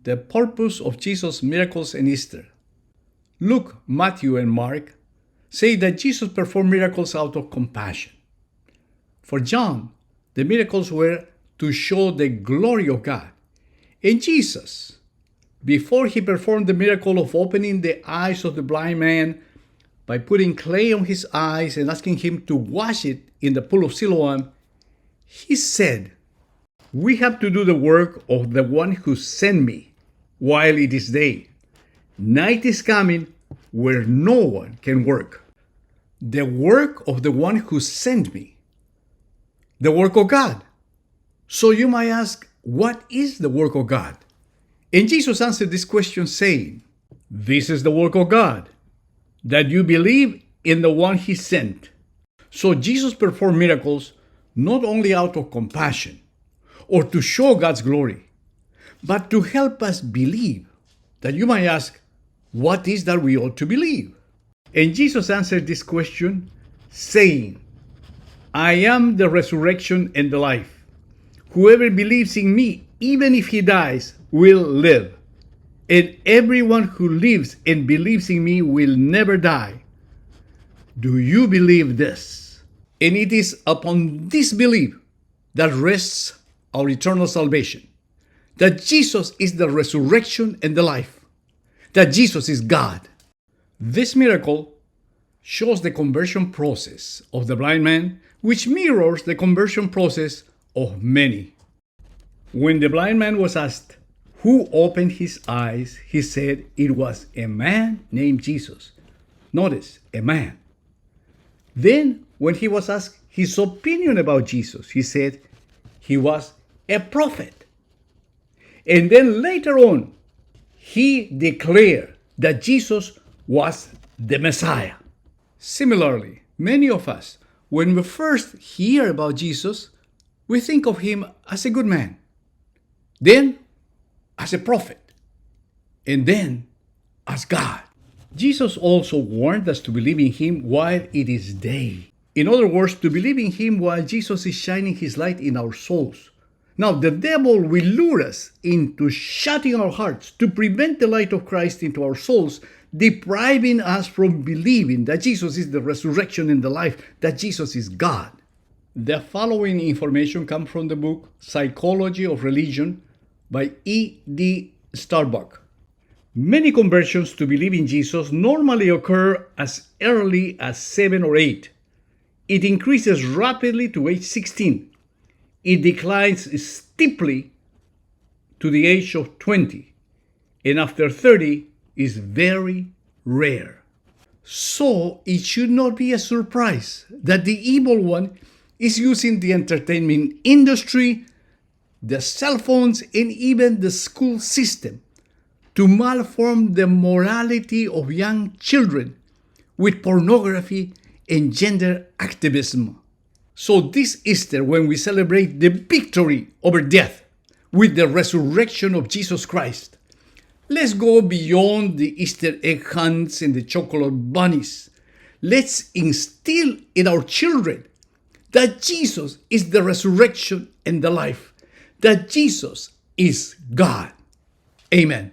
the purpose of Jesus' miracles in Easter. Luke, Matthew, and Mark say that Jesus performed miracles out of compassion. For John, the miracles were to show the glory of God. And Jesus, before he performed the miracle of opening the eyes of the blind man by putting clay on his eyes and asking him to wash it in the pool of Siloam, he said, "We have to do the work of the one who sent me while it is day. Night is coming where no one can work." The work of the one who sent me. The work of God. So you might ask, what is the work of God? And Jesus answered this question saying, "This is the work of God, that you believe in the one he sent." So Jesus performed miracles not only out of compassion or to show God's glory, but to help us believe. That you might ask, what is that we ought to believe? And Jesus answered this question saying, "I am the resurrection and the life. Whoever believes in me, even if he dies, will live. And everyone who lives and believes in me will never die." Do you believe this? And it is upon this belief that rests our eternal salvation. That Jesus is the resurrection and the life. That Jesus is God. This miracle shows the conversion process of the blind man, which mirrors the conversion process of many. When the blind man was asked who opened his eyes, he said it was a man named Jesus. Notice, a man. Then, when he was asked his opinion about Jesus, he said he was a prophet. And then later on, he declared that Jesus was the Messiah. Similarly, many of us, when we first hear about Jesus, we think of him as a good man, then as a prophet, and then as God. Jesus also warned us to believe in him while it is day. In other words, to believe in him while Jesus is shining his light in our souls. Now, the devil will lure us into shutting our hearts to prevent the light of Christ into our souls, depriving us from believing that Jesus is the resurrection and the life, that Jesus is God. The following information comes from the book Psychology of Religion by E.D. Starbuck. Many conversions to believe in Jesus normally occur as early as 7 or 8. It increases rapidly to age 16. It declines steeply to the age of 20, and after 30 is very rare. So it should not be a surprise that the evil one is using the entertainment industry, the cell phones, and even the school system to malform the morality of young children with pornography and gender activism. So this Easter, when we celebrate the victory over death with the resurrection of Jesus Christ, let's go beyond the Easter egg hunts and the chocolate bunnies. Let's instill in our children that Jesus is the resurrection and the life, that Jesus is God. Amen.